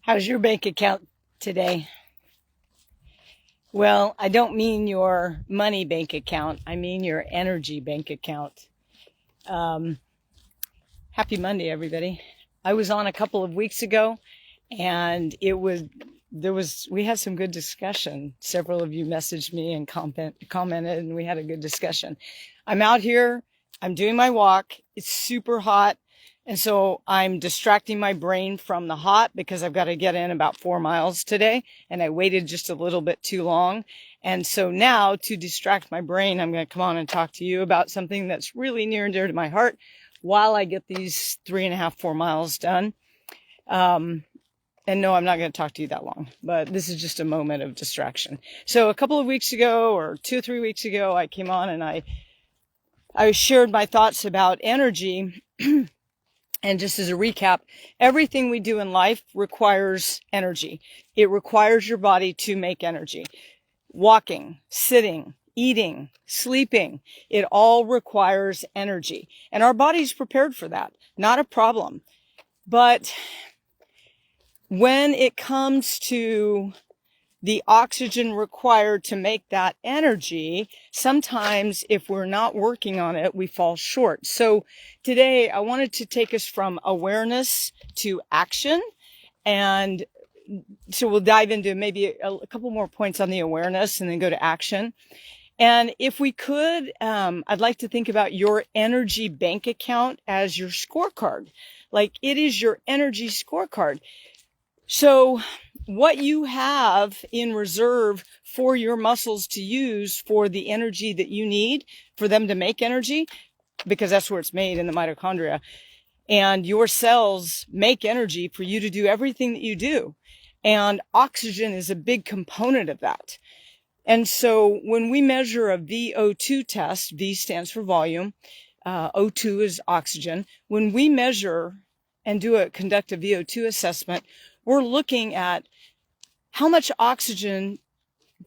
How's your bank account today? Well, I don't mean your money bank account. I mean your energy bank account. Um, Happy Monday, everybody. I was on a couple of weeks ago and we had some good discussion. Several of you messaged me and commented, and we had a good discussion. I'm out here. I'm doing my walk. It's super hot. And so I'm distracting my brain from the hot because I've got to get in about 4 miles today. And I waited just a little bit too long. And so now, to distract my brain, I'm going to come on and talk to you about something that's really near and dear to my heart while I get these 3.5, 4 miles done. And no, I'm not going to talk to you that long, but this is just a moment of distraction. So a couple of weeks ago, or 2 or 3 weeks ago, I came on and I shared my thoughts about energy. And just as a recap, everything we do in life requires energy. It requires your body to make energy. Walking, sitting, eating, sleeping, it all requires energy. And our body's prepared for that. Not a problem. But when it comes to the oxygen required to make that energy, sometimes if we're not working on it, we fall short. So today I wanted to take us from awareness to action. And so we'll dive into maybe a couple more points on the awareness and then go to action. And if we could, I'd like to think about your energy bank account as your scorecard. Like, it is your energy scorecard. So what you have in reserve for your muscles to use for the energy that you need for them to make energy, because that's where it's made, in the mitochondria. And your cells make energy for you to do everything that you do. And oxygen is a big component of that. And so when we measure a VO2 test, V stands for volume, O2 is oxygen. When we measure and conduct a VO2 assessment, we're looking at how much oxygen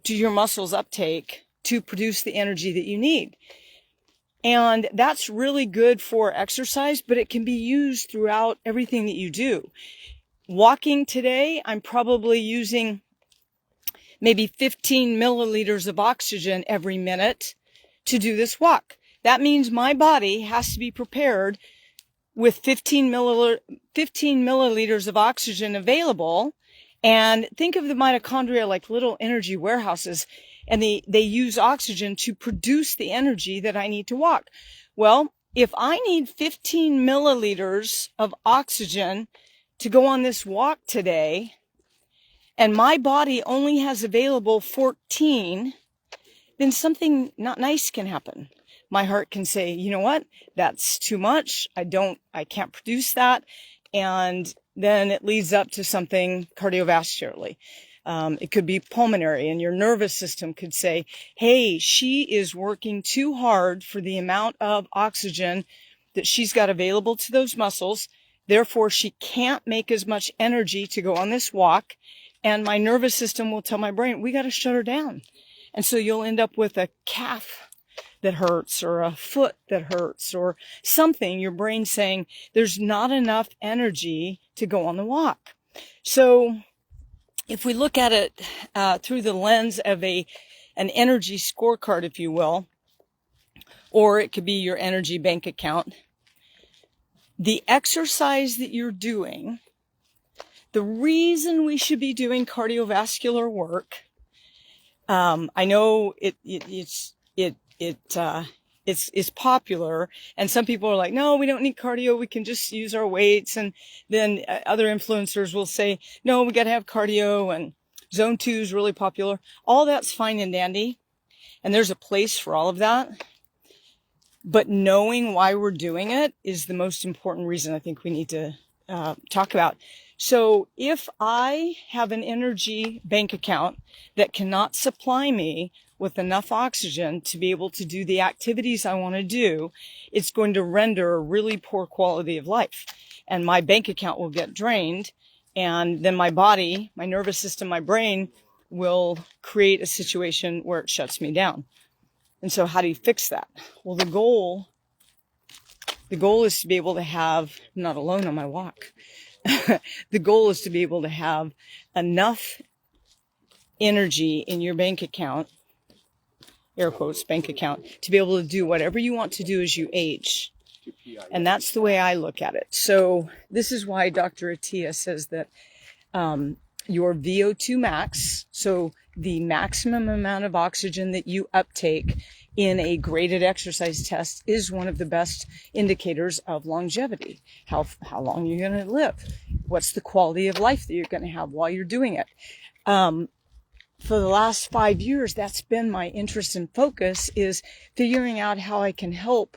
do your muscles uptake to produce the energy that you need. And that's really good for exercise, but it can be used throughout everything that you do. Walking today, I'm probably using maybe 15 milliliters of oxygen every minute to do this walk. That means my body has to be prepared with 15 milliliters of oxygen available. And think of the mitochondria like little energy warehouses, and they use oxygen to produce the energy that I need to walk. Well, if I need 15 milliliters of oxygen to go on this walk today, and my body only has available 14, then something not nice can happen. My heart can say, you know what, that's too much. I can't produce that. And then it leads up to something cardiovascularly. It could be pulmonary, and your nervous system could say, hey, she is working too hard for the amount of oxygen that she's got available to those muscles. Therefore, she can't make as much energy to go on this walk. And my nervous system will tell my brain, we got to shut her down. And so you'll end up with a calf that hurts, or a foot that hurts, or something, your brain saying there's not enough energy to go on the walk. So if we look at it through the lens of an energy scorecard, if you will, or it could be your energy bank account, the exercise that you're doing, the reason we should be doing cardiovascular work, I know it's popular, and some people are like, no, we don't need cardio. We can just use our weights. And then other influencers will say, no, we got to have cardio, and zone 2 is really popular. All that's fine and dandy. And there's a place for all of that. But knowing why we're doing it is the most important reason I think we need to talk about. So if I have an energy bank account that cannot supply me with enough oxygen to be able to do the activities I want to do, it's going to render a really poor quality of life. And my bank account will get drained. And then my body, my nervous system, my brain will create a situation where it shuts me down. And so how do you fix that? Well, the goal is to be able to have, I'm not alone on my walk, the goal is to be able to have enough energy in your bank account, air quotes, bank account, to be able to do whatever you want to do as you age. And that's the way I look at it. So this is why Dr. Attia says that your VO2 max, so the maximum amount of oxygen that you uptake in a graded exercise test, is one of the best indicators of longevity. How long you're going to live. What's the quality of life that you're going to have while you're doing it. For the last 5 years, that's been my interest and focus, is figuring out how I can help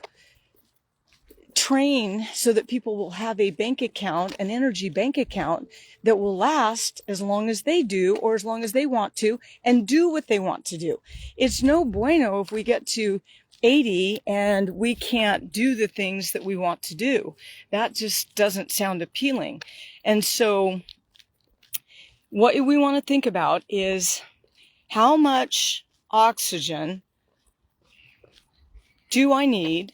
train so that people will have a bank account, an energy bank account that will last as long as they do, or as long as they want to, and do what they want to do. It's no bueno if we get to 80 and we can't do the things that we want to do. That just doesn't sound appealing. And so what we want to think about is, how much oxygen do I need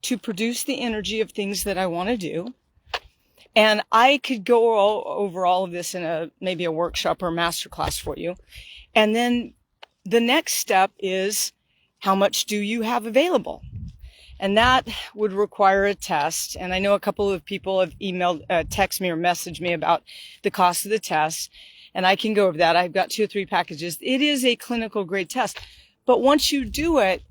to produce the energy of things that I want to do? And I could go over all of this in maybe a workshop or a masterclass for you. And then the next step is, how much do you have available? And that would require a test. And I know a couple of people have emailed, text me or messaged me about the cost of the test. And I can go over that. I've got 2 or 3 packages. It is a clinical grade test. But once you do it,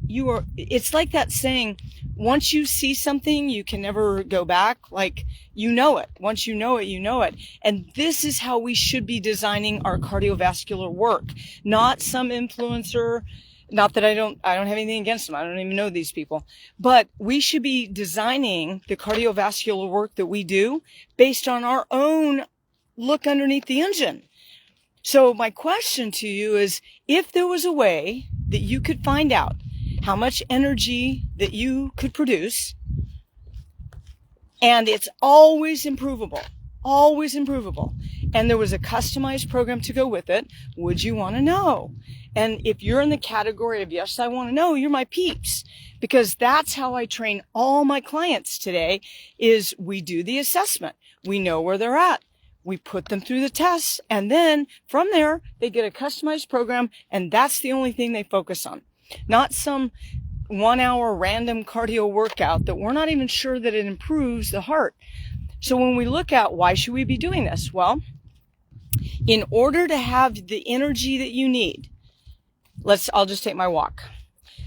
it's like that saying, once you see something, you can never go back. Like, you know it. Once you know it, you know it. And this is how we should be designing our cardiovascular work. Not some influencer. Not that I don't have anything against them. I don't even know these people. But we should be designing the cardiovascular work that we do based on our own look underneath the engine. So my question to you is, if there was a way that you could find out how much energy that you could produce, and it's always improvable, and there was a customized program to go with it, would you want to know? And if you're in the category of yes, I want to know, you're my peeps, because that's how I train all my clients today, is we do the assessment. We know where they're at. We put them through the tests, and then from there, they get a customized program, and that's the only thing they focus on. Not some 1 hour random cardio workout that we're not even sure that it improves the heart. So when we look at why should we be doing this? Well, in order to have the energy that you need, I'll just take my walk.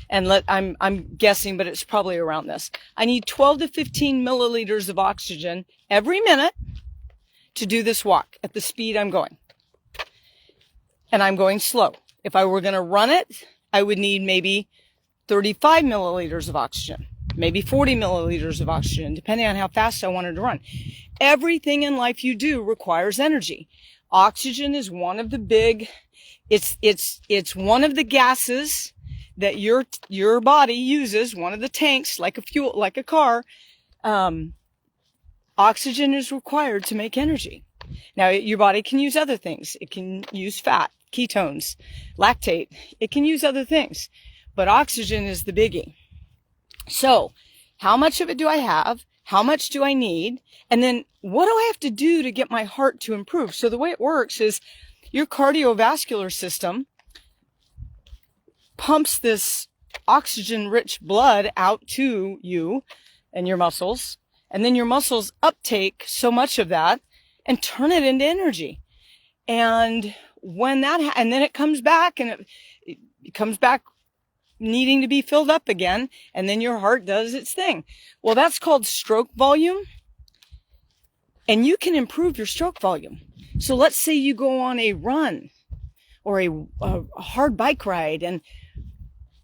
And I'm guessing, but it's probably around this. I need 12 to 15 milliliters of oxygen every minute to do this walk at the speed I'm going. And I'm going slow. If I were going to run it, I would need maybe 35 milliliters of oxygen, maybe 40 milliliters of oxygen, depending on how fast I wanted to run. Everything in life you do requires energy. Oxygen is one of the big, it's one of the gases that your body uses, one of the tanks, like a fuel, like a car. Oxygen is required to make energy. Now, your body can use other things. It can use fat, ketones, lactate. It can use other things, but oxygen is the biggie. So how much of it do I have? How much do I need? And then what do I have to do to get my heart to improve? So the way it works is your cardiovascular system pumps this oxygen-rich blood out to you and your muscles. And then your muscles uptake so much of that and turn it into energy. And when and then it comes back, and it comes back needing to be filled up again. And then your heart does its thing. Well, that's called stroke volume. And you can improve your stroke volume. So let's say you go on a run or a hard bike ride, and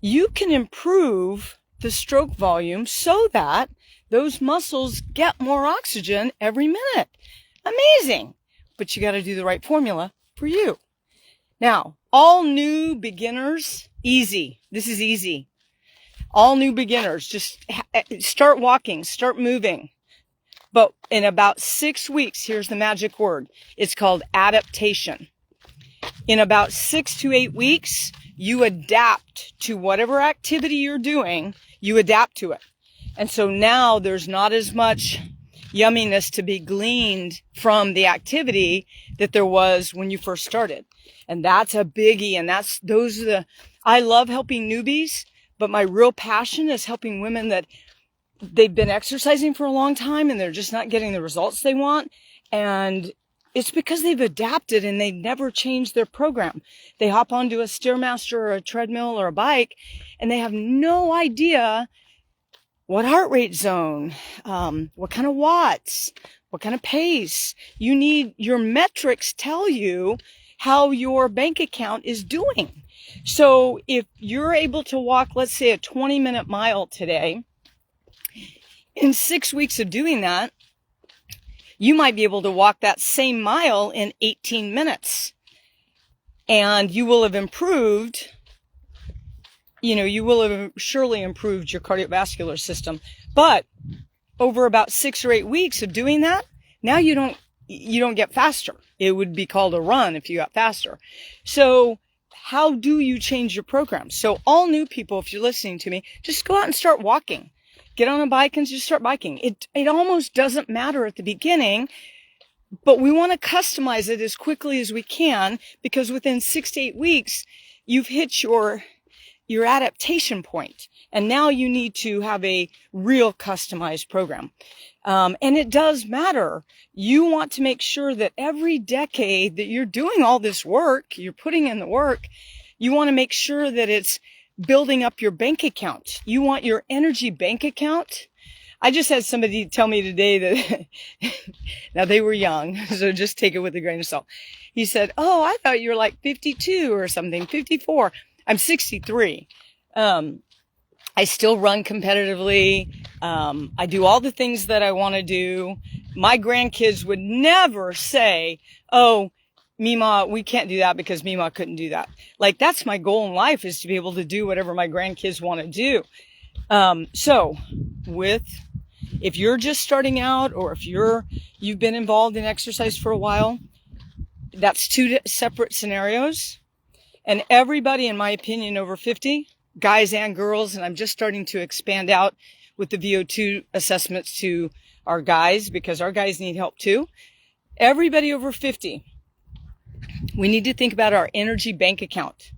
you can improve the stroke volume so that those muscles get more oxygen every minute. Amazing. But you got to do the right formula for you. Now, all new beginners, easy. This is easy. All new beginners, just start walking, start moving. But in about 6 weeks, here's the magic word. It's called adaptation. In about 6 to 8 weeks, you adapt to whatever activity you're doing, you adapt to it. And so now there's not as much yumminess to be gleaned from the activity that there was when you first started. And that's a biggie. And I love helping newbies, but my real passion is helping women that they've been exercising for a long time and they're just not getting the results they want. And it's because they've adapted and they never changed their program. They hop onto a Stairmaster or a treadmill or a bike and they have no idea what heart rate zone, what kind of watts, what kind of pace. Your metrics tell you how your bank account is doing. So if you're able to walk, let's say a 20-minute mile today, in 6 weeks of doing that, you might be able to walk that same mile in 18 minutes. And you will have improved, you will have surely improved your cardiovascular system. But over about 6 or 8 weeks of doing that, now you don't get faster. It would be called a run if you got faster. So how do you change your program? So all new people, if you're listening to me, just go out and start walking. Get on a bike and just start biking. It almost doesn't matter at the beginning, but we want to customize it as quickly as we can because within 6 to 8 weeks, you've hit your adaptation point. And now you need to have a real customized program. And it does matter. You want to make sure that every decade that you're doing all this work, you're putting in the work, you want to make sure that it's building up your bank account. You want your energy bank account. I just had somebody tell me today that, now they were young, so just take it with a grain of salt. He said, "Oh, I thought you were like 52 or something, 54. I'm 63. I still run competitively. I do all the things that I want to do. My grandkids would never say, oh, Mima, we can't do that because Mima couldn't do that. Like, that's my goal in life, is to be able to do whatever my grandkids want to do. So if you're just starting out, or if you've been involved in exercise for a while, that's two separate scenarios. And everybody, in my opinion, over 50, guys and girls, and I'm just starting to expand out with the VO2 assessments to our guys, because our guys need help too. Everybody over 50, we need to think about our energy bank account.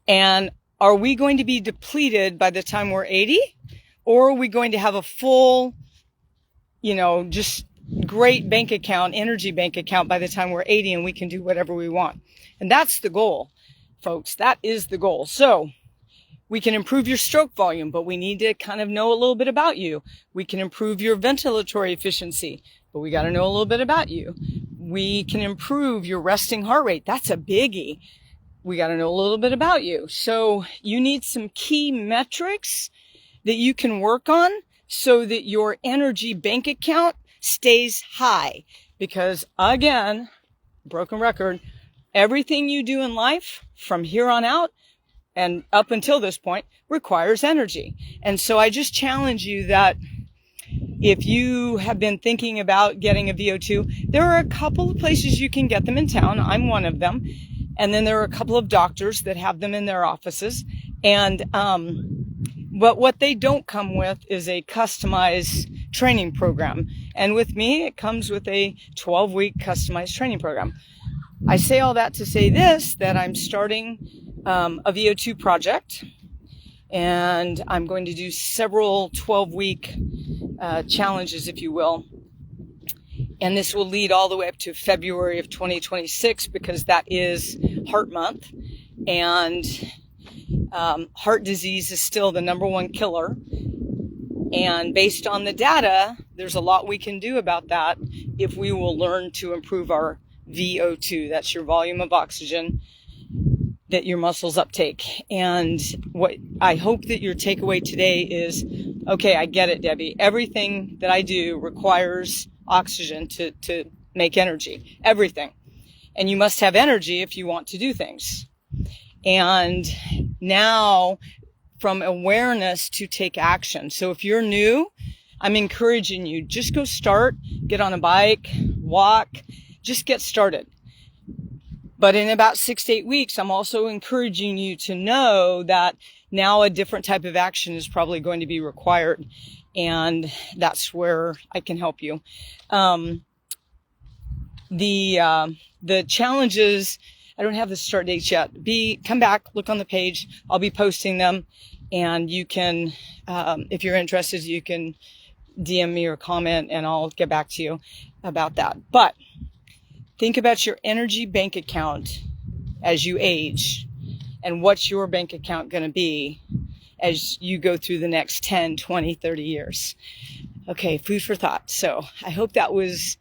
And are we going to be depleted by the time we're 80? Or are we going to have a full, just great bank account, energy bank account by the time we're 80 and we can do whatever we want? And that's the goal, folks. That is the goal. So we can improve your stroke volume, but we need to kind of know a little bit about you. We can improve your ventilatory efficiency, but we got to know a little bit about you. We can improve your resting heart rate. That's a biggie. We got to know a little bit about you. So you need some key metrics that you can work on so that your energy bank account stays high. Because again, broken record, everything you do in life from here on out and up until this point requires energy. And so I just challenge you that if you have been thinking about getting a VO2, there are a couple of places you can get them in town. I'm one of them. And then there are a couple of doctors that have them in their offices. And, but what they don't come with is a customized training program. And with me, it comes with a 12-week customized training program. I say all that to say this, that I'm starting a VO2 project, and I'm going to do several 12-week challenges, if you will. And this will lead all the way up to February of 2026, because that is Heart Month. And heart disease is still the #1 killer. And based on the data, there's a lot we can do about that if we will learn to improve our VO2. That's your volume of oxygen that your muscles uptake. And what I hope that your takeaway today is, okay, I get it, Debbie. Everything that I do requires oxygen to make energy. Everything. And you must have energy if you want to do things. And now, from awareness to take action. So if you're new, I'm encouraging you, just go start, get on a bike, walk, just get started. But in about 6 to 8 weeks, I'm also encouraging you to know that now a different type of action is probably going to be required. and that's where I can help you. The challenges, I don't have the start dates yet. Come back, look on the page. I'll be posting them, and you can, if you're interested, you can DM me or comment, and I'll get back to you about that. But think about your energy bank account as you age, and what's your bank account going to be as you go through the next 10, 20, 30 years. Okay, food for thought. So I hope that was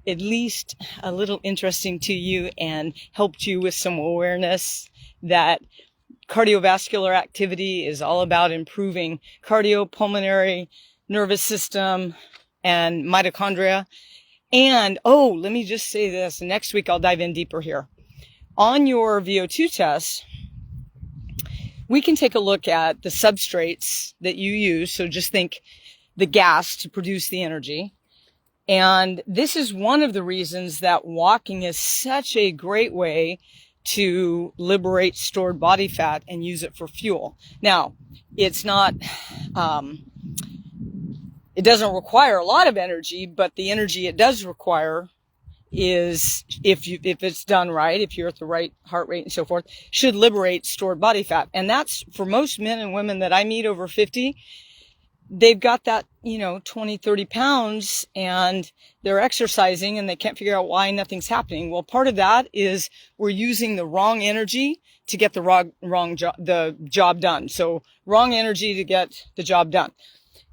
at least a little interesting to you and helped you with some awareness that cardiovascular activity is all about improving cardiopulmonary, nervous system, and mitochondria. And, let me just say this. Next week, I'll dive in deeper here. On your VO2 test, we can take a look at the substrates that you use. So just think the gas to produce the energy. And this is one of the reasons that walking is such a great way to liberate stored body fat and use it for fuel. Now, it's not, it doesn't require a lot of energy, but the energy it does require is, if it's done right, if you're at the right heart rate and so forth, should liberate stored body fat. And that's for most men and women that I meet over 50. They've got that, 20, 30 pounds, and they're exercising and they can't figure out why nothing's happening. Well, part of that is we're using the wrong energy to get the job done. So wrong energy to get the job done.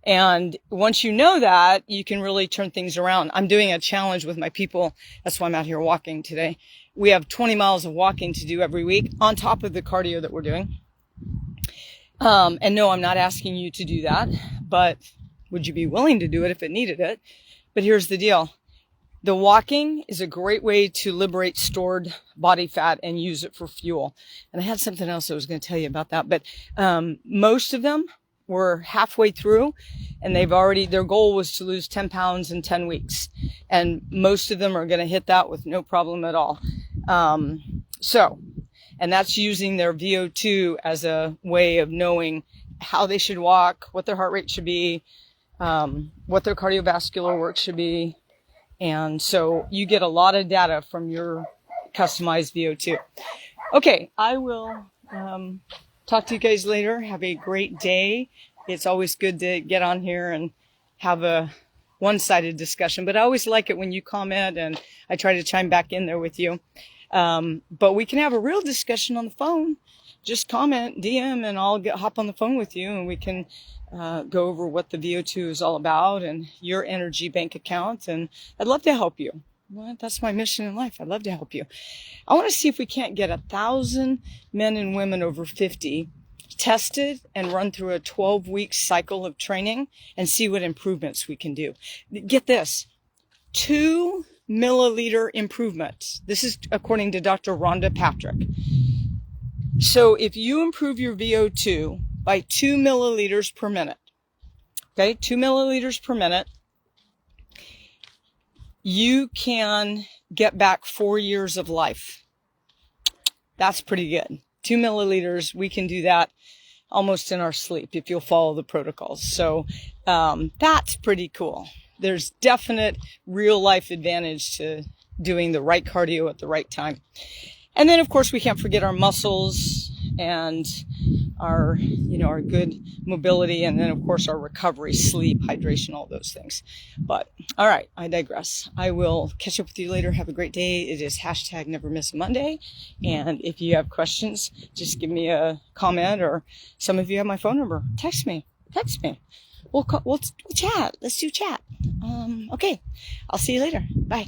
And once you know that, you can really turn things around. I'm doing a challenge with my people. That's why I'm out here walking today. We have 20 miles of walking to do every week on top of the cardio that we're doing. And no, I'm not asking you to do that, but would you be willing to do it if it needed it? But here's the deal. The walking is a great way to liberate stored body fat and use it for fuel. And I had something else I was going to tell you about that, but most of them were halfway through, and their goal was to lose 10 pounds in 10 weeks. And most of them are going to hit that with no problem at all. And that's using their VO2 as a way of knowing how they should walk, what their heart rate should be, what their cardiovascular work should be. And so you get a lot of data from your customized VO2. Okay, I will talk to you guys later. Have a great day. It's always good to get on here and have a one-sided discussion, but I always like it when you comment, and I try to chime back in there with you. But we can have a real discussion on the phone. Just comment, DM, and I'll hop on the phone with you, and we can go over what the VO2 is all about and your energy bank account. And I'd love to help you. Well, that's my mission in life. I'd love to help you. I want to see if we can't get 1,000 men and women over 50 tested and run through a 12-week cycle of training and see what improvements we can do. Get this, 2 milliliter improvement. This is according to Dr. Rhonda Patrick. So if you improve your VO2 by 2 milliliters per minute, okay, 2 milliliters per minute, you can get back 4 years of life. That's pretty good. 2 milliliters, we can do that almost in our sleep if you'll follow the protocols. So that's pretty cool. There's definite real life advantage to doing the right cardio at the right time. And then, of course, we can't forget our muscles and our good mobility. And then, of course, our recovery, sleep, hydration, all those things. But all right, I digress. I will catch up with you later. Have a great day. It is #NeverMissAMonday. And if you have questions, just give me a comment, or some of you have my phone number. Text me. We'll chat. Let's do chat. Okay. I'll see you later. Bye.